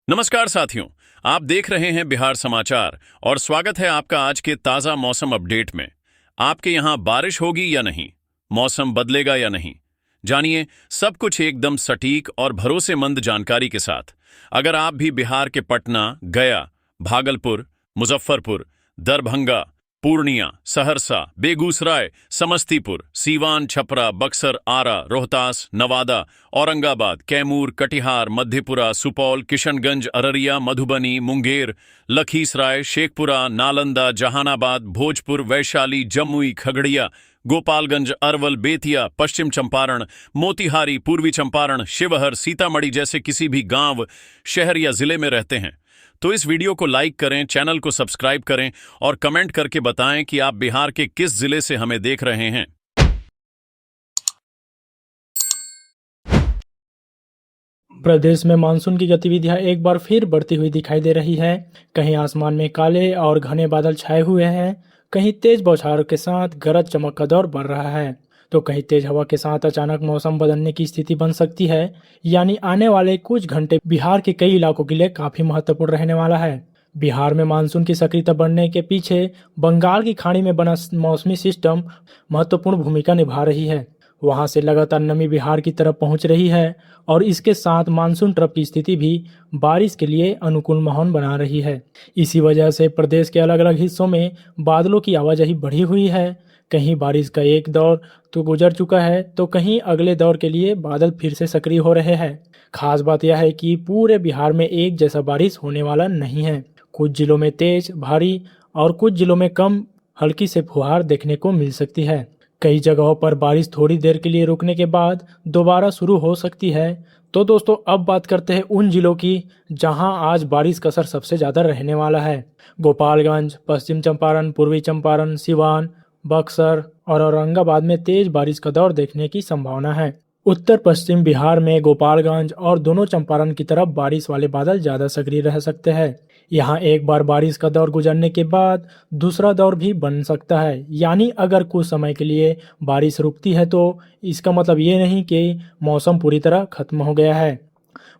नमस्कार साथियों, आप देख रहे हैं बिहार समाचार और स्वागत है आपका आज के ताज़ा मौसम अपडेट में। आपके यहाँ बारिश होगी या नहीं, मौसम बदलेगा या नहीं, जानिए सब कुछ एकदम सटीक और भरोसेमंद जानकारी के साथ। अगर आप भी बिहार के पटना, गया, भागलपुर, मुजफ्फरपुर, दरभंगा, पूर्णिया, सहरसा, बेगूसराय, समस्तीपुर, सीवान, छपरा, बक्सर, आरा, रोहतास, नवादा, औरंगाबाद, कैमूर, कटिहार, मधेपुरा, सुपौल, किशनगंज, अररिया, मधुबनी, मुंगेर, लखीसराय, शेखपुरा, नालंदा, जहानाबाद, भोजपुर, वैशाली, जमुई, खगड़िया, गोपालगंज, अरवल, बेतिया, पश्चिम चंपारण, मोतिहारी, पूर्वी चंपारण, शिवहर, सीतामढ़ी जैसे किसी भी गांव, शहर या जिले में रहते हैं तो इस वीडियो को लाइक करें, चैनल को सब्सक्राइब करें और कमेंट करके बताएं कि आप बिहार के किस जिले से हमें देख रहे हैं। प्रदेश में मानसून की गतिविधियां एक बार फिर बढ़ती हुई दिखाई दे रही है। कहीं आसमान में काले और घने बादल छाए हुए हैं, कहीं तेज बौछारों के साथ गरज चमक का दौर बढ़ रहा है, तो कहीं तेज हवा के साथ अचानक मौसम बदलने की स्थिति बन सकती है। यानी आने वाले कुछ घंटे बिहार के कई इलाकों के लिए काफी महत्वपूर्ण रहने वाला है। बिहार में मानसून की सक्रियता बढ़ने के पीछे बंगाल की खाड़ी में बना मौसमी सिस्टम महत्वपूर्ण भूमिका निभा रही है। वहां से लगातार नमी बिहार की तरफ पहुंच रही है और इसके साथ मानसून ट्रफ की स्थिति भी बारिश के लिए अनुकूल माहौल बना रही है। इसी वजह से प्रदेश के अलग अलग हिस्सों में बादलों की आवाजाही बढ़ी हुई है। कहीं बारिश का एक दौर तो गुजर चुका है, तो कहीं अगले दौर के लिए बादल फिर से सक्रिय हो रहे हैं। खास बात यह है कि पूरे बिहार में एक जैसा बारिश होने वाला नहीं है। कुछ जिलों में तेज, भारी और कुछ जिलों में कम हल्की से फुहार देखने को मिल सकती है। कई जगहों पर बारिश थोड़ी देर के लिए रुकने के बाद दोबारा शुरू हो सकती है। तो दोस्तों, अब बात करते हैं उन जिलों की जहां आज बारिश का असर सबसे ज़्यादा रहने वाला है। गोपालगंज, पश्चिम चंपारण, पूर्वी चंपारण, सिवान, बक्सर और औरंगाबाद में तेज बारिश का दौर देखने की संभावना है। उत्तर पश्चिम बिहार में गोपालगंज और दोनों चंपारण की तरफ बारिश वाले बादल ज़्यादा सक्रिय रह सकते हैं। यहाँ एक बार बारिश का दौर गुजरने के बाद दूसरा दौर भी बन सकता है। यानी अगर कुछ समय के लिए बारिश रुकती है तो इसका मतलब ये नहीं कि मौसम पूरी तरह खत्म हो गया है।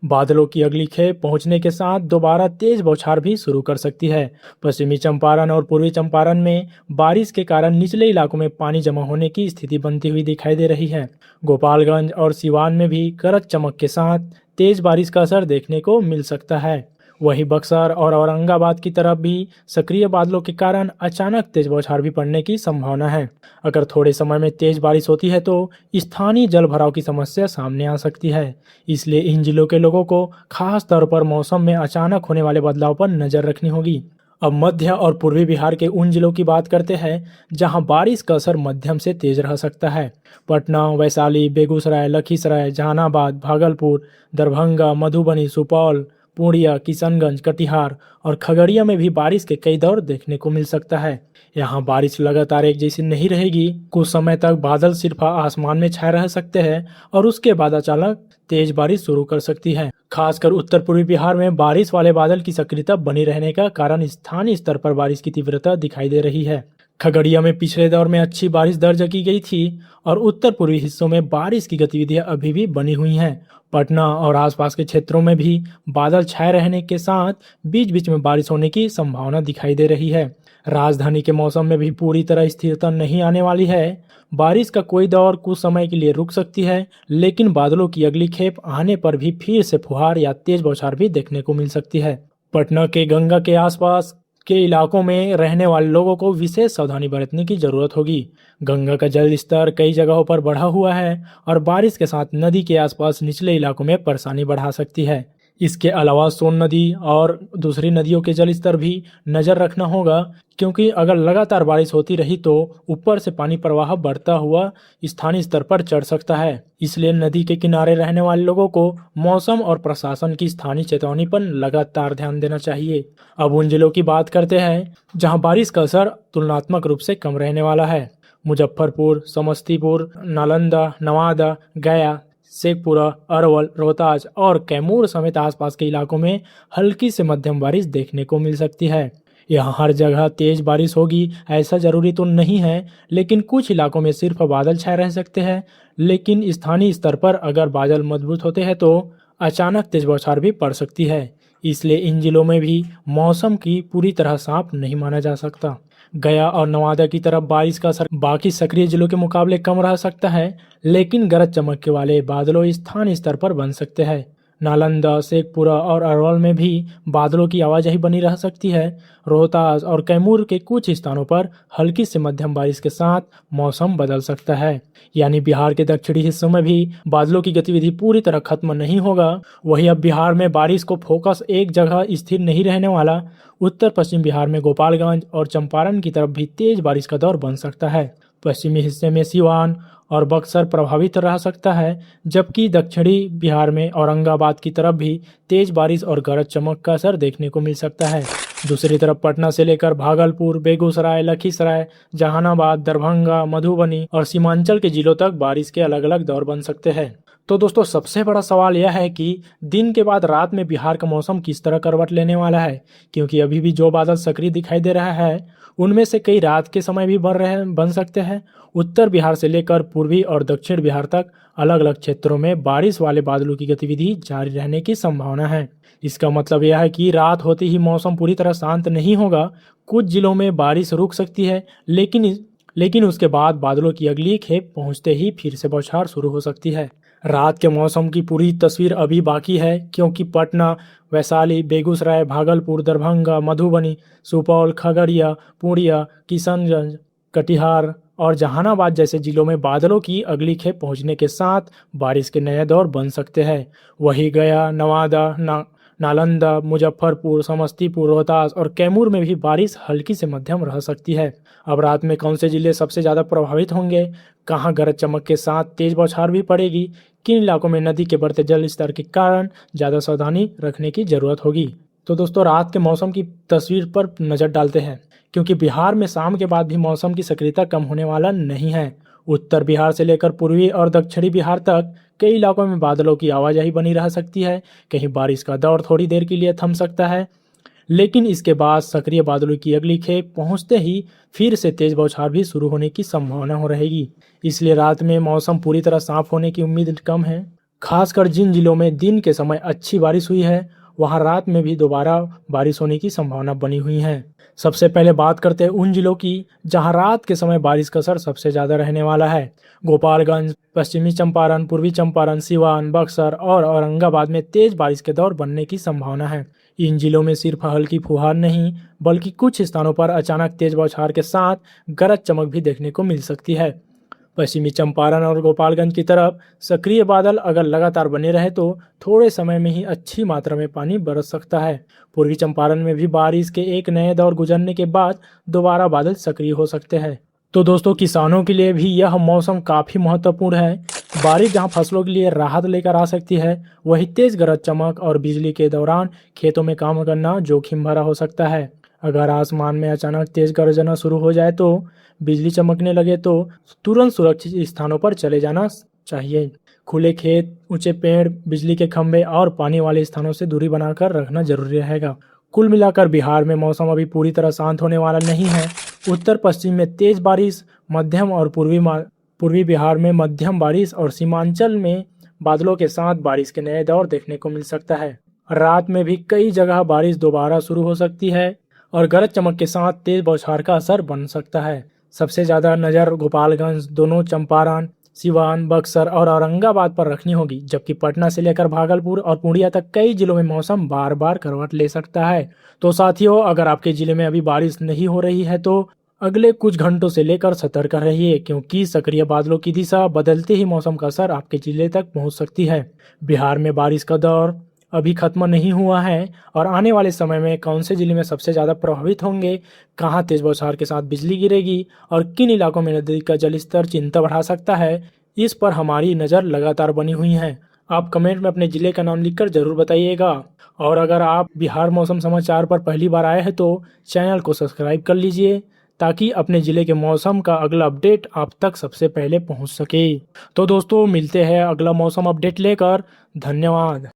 बादलों की अगली खेप पहुंचने के साथ दोबारा तेज बौछार भी शुरू कर सकती है। पश्चिमी चंपारण और पूर्वी चंपारण में बारिश के कारण निचले इलाकों में पानी जमा होने की स्थिति बनती हुई दिखाई दे रही है। गोपालगंज और सिवान में भी गरज चमक के साथ तेज बारिश का असर देखने को मिल सकता है। वहीं बक्सर और औरंगाबाद की तरफ भी सक्रिय बादलों के कारण अचानक तेज बौछार भी पड़ने की संभावना है। अगर थोड़े समय में तेज बारिश होती है तो स्थानीय जल भराव की समस्या सामने आ सकती है। इसलिए इन जिलों के लोगों को खास तौर पर मौसम में अचानक होने वाले बदलाव पर नजर रखनी होगी। अब मध्य और पूर्वी बिहार के उन जिलों की बात करते हैं जहां बारिश का असर मध्यम से तेज रह सकता है। पटना, वैशाली, बेगूसराय, लखीसराय, जहानाबाद, भागलपुर, दरभंगा, मधुबनी, सुपौल, पूर्णिया, किशनगंज, कटिहार और खगड़िया में भी बारिश के कई दौर देखने को मिल सकता है। यहाँ बारिश लगातार एक जैसी नहीं रहेगी। कुछ समय तक बादल सिर्फ आसमान में छाए रह सकते हैं और उसके बाद अचानक तेज बारिश शुरू कर सकती है। खासकर उत्तर पूर्वी बिहार में बारिश वाले बादल की सक्रियता बनी रहने का कारण स्थानीय स्तर पर बारिश की तीव्रता दिखाई दे रही है। खगड़िया में पिछले दौर में अच्छी बारिश दर्ज की गई थी और उत्तर पूर्वी हिस्सों में बारिश की गतिविधियां अभी भी बनी हुई हैं। पटना और आसपास के क्षेत्रों में भी बादल छाए रहने के साथ बीच बीच में बारिश होने की संभावना दिखाई दे रही है। राजधानी के मौसम में भी पूरी तरह स्थिरता नहीं आने वाली है। बारिश का कोई दौर कुछ समय के लिए रुक सकती है, लेकिन बादलों की अगली खेप आने पर भी फिर से फुहार या तेज बौछार भी देखने को मिल सकती है। पटना के गंगा के आसपास के इलाकों में रहने वाले लोगों को विशेष सावधानी बरतने की जरूरत होगी। गंगा का जल स्तर कई जगहों पर बढ़ा हुआ है और बारिश के साथ नदी के आसपास निचले इलाकों में परेशानी बढ़ा सकती है। इसके अलावा सोन नदी और दूसरी नदियों के जल स्तर भी नजर रखना होगा, क्योंकि अगर लगातार बारिश होती रही तो ऊपर से पानी प्रवाह बढ़ता हुआ स्थानीय स्तर पर चढ़ सकता है। इसलिए नदी के किनारे रहने वाले लोगों को मौसम और प्रशासन की स्थानीय चेतावनी पर लगातार ध्यान देना चाहिए। अब उन जिलों की बात करते हैं जहां बारिश का असर तुलनात्मक रूप से कम रहने वाला है। मुजफ्फरपुर, समस्तीपुर, नालंदा, नवादा, गया, शेखपुरा, अरवल, रोहतास और कैमूर समेत आसपास के इलाकों में हल्की से मध्यम बारिश देखने को मिल सकती है। यहाँ हर जगह तेज बारिश होगी ऐसा जरूरी तो नहीं है, लेकिन कुछ इलाकों में सिर्फ बादल छाए रह सकते हैं। लेकिन स्थानीय स्तर पर अगर बादल मजबूत होते हैं तो अचानक तेज बौछार भी पड़ सकती है। इसलिए इन जिलों में भी मौसम की पूरी तरह साफ नहीं माना जा सकता। गया और नवादा की तरफ बारिश का असर बाकी सक्रिय जिलों के मुकाबले कम रह सकता है, लेकिन गरज चमक के वाले बादलों स्थानीय स्तर पर बन सकते हैं। नालंदा, शेखपुरा और अरवल में भी बादलों की आवाजाही बनी रह सकती है। रोहतास और कैमूर के कुछ स्थानों पर हल्की से मध्यम बारिश के साथ मौसम बदल सकता है। यानी बिहार के दक्षिणी हिस्सों में भी बादलों की गतिविधि पूरी तरह खत्म नहीं होगा। वहीं अब बिहार में बारिश को फोकस एक जगह स्थिर नहीं रहने वाला। उत्तर पश्चिम बिहार में गोपालगंज और चंपारण की तरफ भी तेज बारिश का दौर बन सकता है। पश्चिमी हिस्से में सिवान और बक्सर प्रभावित रह सकता है, जबकि दक्षिणी बिहार में औरंगाबाद की तरफ भी तेज बारिश और गरज चमक का असर देखने को मिल सकता है। दूसरी तरफ पटना से लेकर भागलपुर, बेगूसराय, लखीसराय, जहानाबाद, दरभंगा, मधुबनी और सीमांचल के जिलों तक बारिश के अलग अलग दौर बन सकते हैं। तो दोस्तों, सबसे बड़ा सवाल यह है कि दिन के बाद रात में बिहार का मौसम किस तरह करवट लेने वाला है, क्योंकि अभी भी जो बादल सक्रिय दिखाई दे रहा है उनमें से कई रात के समय भी बन सकते हैं। उत्तर बिहार से लेकर पूर्वी और दक्षिण बिहार तक अलग अलग क्षेत्रों में बारिश वाले बादलों की गतिविधि जारी रहने की संभावना है। इसका मतलब यह है कि रात होते ही मौसम पूरी तरह शांत नहीं होगा। कुछ जिलों में बारिश रुक सकती है, लेकिन उसके बाद बादलों की अगली खेप पहुंचते ही फिर से बौछार शुरू हो सकती है। रात के मौसम की पूरी तस्वीर अभी बाकी है, क्योंकि पटना, वैशाली, बेगूसराय, भागलपुर, दरभंगा, मधुबनी, सुपौल, खगड़िया, पूर्णिया, किशनगंज, कटिहार और जहानाबाद जैसे जिलों में बादलों की अगली खेप पहुंचने के साथ बारिश के नए दौर बन सकते हैं। वहीं गया, नवादा, नालंदा, मुजफ्फरपुर, समस्तीपुर, रोहतास और कैमूर में भी बारिश हल्की से मध्यम रह सकती है। अब रात में कौन से जिले सबसे ज़्यादा प्रभावित होंगे, कहाँ गरज चमक के साथ तेज बौछार भी पड़ेगी, किन इलाकों में नदी के बढ़ते जल स्तर के कारण ज़्यादा सावधानी रखने की ज़रूरत होगी। तो दोस्तों, रात के मौसम की तस्वीर पर नज़र डालते हैं, क्योंकि बिहार में शाम के बाद भी मौसम की सक्रियता कम होने वाला नहीं है। उत्तर बिहार से लेकर पूर्वी और दक्षिणी बिहार तक कई इलाकों में बादलों की आवाजाही बनी रह सकती है। कहीं बारिश का दौर थोड़ी देर के लिए थम सकता है, लेकिन इसके बाद सक्रिय बादलों की अगली खेप पहुंचते ही फिर से तेज बौछार भी शुरू होने की संभावना हो रहेगी। इसलिए रात में मौसम पूरी तरह साफ होने की उम्मीद कम है। खासकर जिन जिलों में दिन के समय अच्छी बारिश हुई है, वहां रात में भी दोबारा बारिश होने की संभावना बनी हुई है। सबसे पहले बात करते हैं उन जिलों की जहां रात के समय बारिश का असर सबसे ज़्यादा रहने वाला है। गोपालगंज, पश्चिमी चंपारण, पूर्वी चंपारण, सिवान, बक्सर और औरंगाबाद में तेज बारिश के दौर बनने की संभावना है। इन जिलों में सिर्फ हल्की फुहार नहीं, बल्कि कुछ स्थानों पर अचानक तेज बौछार के साथ गरज चमक भी देखने को मिल सकती है। पश्चिमी चंपारण और गोपालगंज की तरफ सक्रिय बादल अगर लगातार बने रहे तो थोड़े समय में ही अच्छी मात्रा में पानी बरस सकता है। पूर्वी चंपारण में भी बारिश के एक नए दौर गुजरने के बाद दोबारा बादल सक्रिय हो सकते हैं। तो दोस्तों, किसानों के लिए भी यह मौसम काफ़ी महत्वपूर्ण है। बारिश जहां फसलों के लिए राहत लेकर आ सकती है, वहीं तेज गरज चमक और बिजली के दौरान खेतों में काम करना जोखिम भरा हो सकता है। अगर आसमान में अचानक तेज गरजना शुरू हो जाए तो बिजली चमकने लगे तो तुरंत सुरक्षित स्थानों पर चले जाना चाहिए। खुले खेत, ऊंचे पेड़, बिजली के खंभे और पानी वाले स्थानों से दूरी बनाकर रखना जरूरी रहेगा। कुल मिलाकर बिहार में मौसम अभी पूरी तरह शांत होने वाला नहीं है। उत्तर पश्चिम में तेज बारिश, मध्यम और पूर्वी बिहार में मध्यम बारिश और सीमांचल में बादलों के साथ बारिश के नए दौर देखने को मिल सकता है। रात में भी कई जगह बारिश दोबारा शुरू हो सकती है और गरज चमक के साथ तेज बौछार का असर बन सकता है। सबसे ज़्यादा नज़र गोपालगंज, दोनों चंपारण, सिवान, बक्सर और औरंगाबाद पर रखनी होगी, जबकि पटना से लेकर भागलपुर और पूर्णिया तक कई जिलों में मौसम बार बार करवट ले सकता है। तो साथियों, अगर आपके जिले में अभी बारिश नहीं हो रही है तो अगले कुछ घंटों से लेकर सतर्क रहिए, क्योंकि सक्रिय बादलों की दिशा बदलते ही मौसम का असर आपके जिले तक पहुंच सकती है। बिहार में बारिश का दौर अभी खत्म नहीं हुआ है और आने वाले समय में कौन से जिले में सबसे ज़्यादा प्रभावित होंगे, कहां तेज बौछार के साथ बिजली गिरेगी और किन इलाकों में नदी का जलस्तर चिंता बढ़ा सकता है, इस पर हमारी नज़र लगातार बनी हुई है। आप कमेंट में अपने ज़िले का नाम लिखकर ज़रूर बताइएगा। और अगर आप बिहार मौसम समाचार पर पहली बार आए हैं तो चैनल को सब्सक्राइब कर लीजिए, ताकि अपने ज़िले के मौसम का अगला अपडेट आप तक सबसे पहले पहुंच सके। तो दोस्तों, मिलते हैं अगला मौसम अपडेट लेकर। धन्यवाद।